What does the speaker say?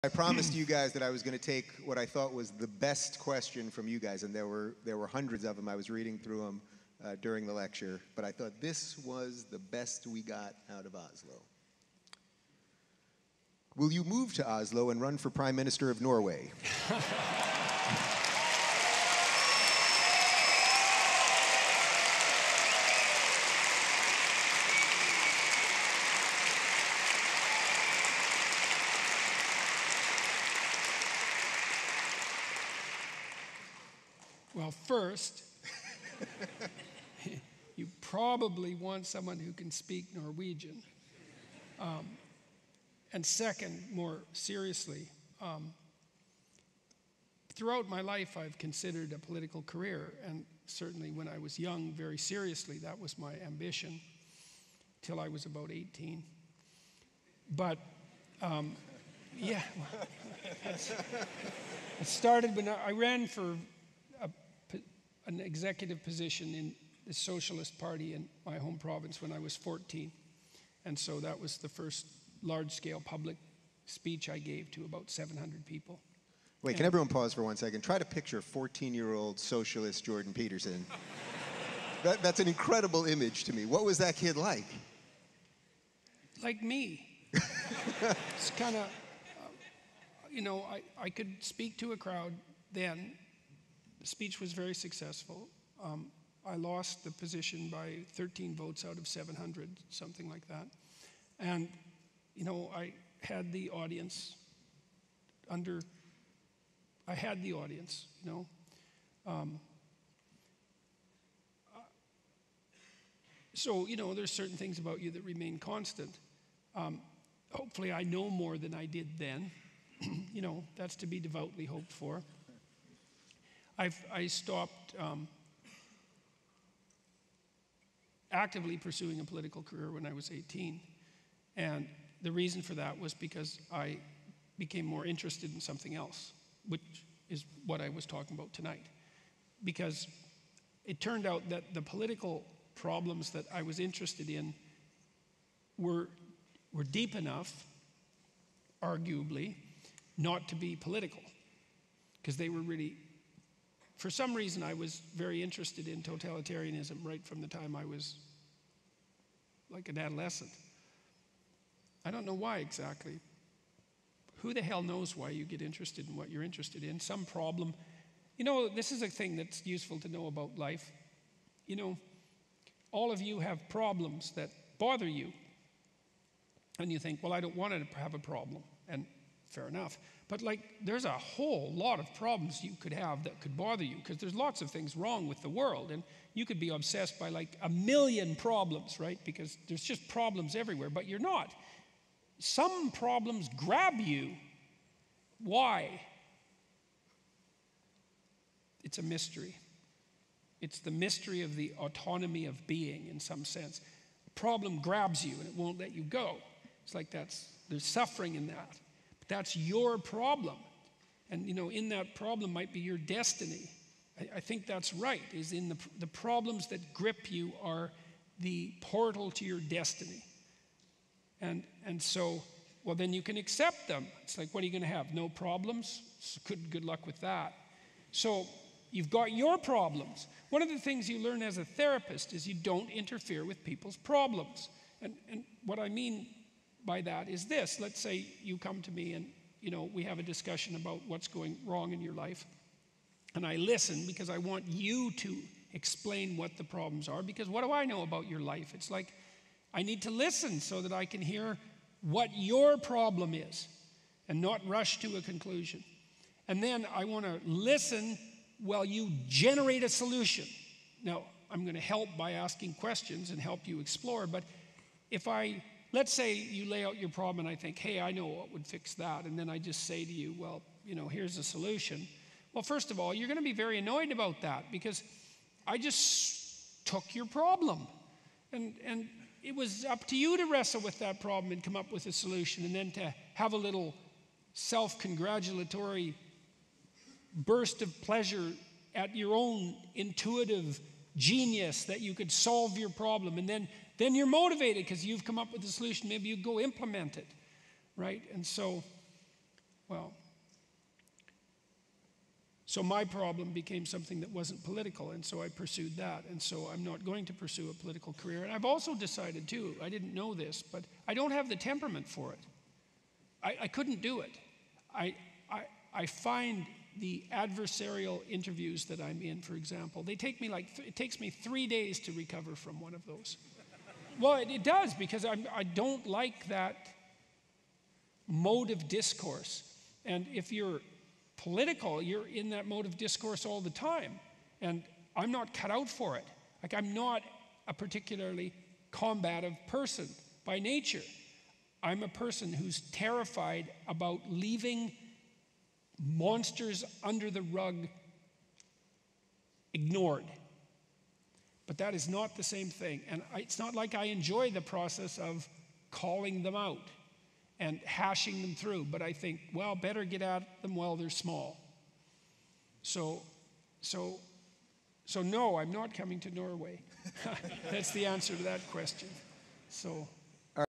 I promised you guys that I was going to take what I thought was the best question from you guys, and there were hundreds of them. I was reading through them during the lecture, but I thought this was the best we got out of Oslo. Will you move to Oslo and run for Prime Minister of Norway? Well, first, you probably want someone who can speak Norwegian. And second, more seriously, throughout my life I've considered a political career, and certainly when I was young, very seriously, that was my ambition, till I was about 18. But, yeah, it started when I ran for an executive position in the Socialist Party in my home province when I was 14. And so that was the first large-scale public speech I gave to about 700 people. Wait, can everyone pause for 1 second? Try to picture 14-year-old socialist Jordan Peterson. That's an incredible image to me. What was that kid like? Like me. It's kind of, I could speak to a crowd then. The speech was very successful. I lost the position by 13 votes out of 700, something like that. And, I had the audience So, there's certain things about you that remain constant. Hopefully I know more than I did then. That's to be devoutly hoped for. I stopped actively pursuing a political career when I was 18. And the reason for that was because I became more interested in something else, which is what I was talking about tonight. Because it turned out that the political problems that I was interested in were deep enough, arguably, not to be political. Because they were really, for some reason, I was very interested in totalitarianism right from the time I was like an adolescent. I don't know why exactly. Who the hell knows why you get interested in what you're interested in? Some problem. This is a thing that's useful to know about life. All of you have problems that bother you. And you think, well, I don't want to have a problem. And fair enough. But there's a whole lot of problems you could have that could bother you, because there's lots of things wrong with the world, and you could be obsessed by a million problems, right? Because there's just problems everywhere, but you're not. Some problems grab you. Why? It's a mystery. It's the mystery of the autonomy of being, in some sense. A problem grabs you and it won't let you go. It's like there's suffering in that. That's your problem. And, in that problem might be your destiny. I think that's right, is in the problems that grip you are the portal to your destiny. And so, well, then you can accept them. It's like, what are you going to have? No problems? Good luck with that. So you've got your problems. One of the things you learn as a therapist is you don't interfere with people's problems. And what I mean by that is this. Let's say you come to me and, we have a discussion about what's going wrong in your life. And I listen because I want you to explain what the problems are. Because what do I know about your life? It's like I need to listen so that I can hear what your problem is and not rush to a conclusion. And then I want to listen while you generate a solution. Now, I'm going to help by asking questions and help you explore. But let's say you lay out your problem and I think, hey, I know what would fix that. And then I just say to you, well, here's a solution. Well, first of all, you're going to be very annoyed about that because I just took your problem. And it was up to you to wrestle with that problem and come up with a solution, and then to have a little self-congratulatory burst of pleasure at your own intuitive genius that you could solve your problem. And then you're motivated because you've come up with a solution. Maybe you go implement it, right? And so, well, So my problem became something that wasn't political, and so I pursued that. And so I'm not going to pursue a political career. And I've also decided, too, I didn't know this, but I don't have the temperament for it. I couldn't do it. I find the adversarial interviews that I'm in, for example, they take me it takes me 3 days to recover from one of those. Well, it does, because I don't like that mode of discourse. And if you're political, you're in that mode of discourse all the time. And I'm not cut out for it. Like, I'm not a particularly combative person by nature. I'm a person who's terrified about leaving monsters under the rug ignored. But that is not the same thing. And it's not like I enjoy the process of calling them out and hashing them through. But I think, well, better get at them while they're small. So no, I'm not coming to Norway. That's the answer to that question. So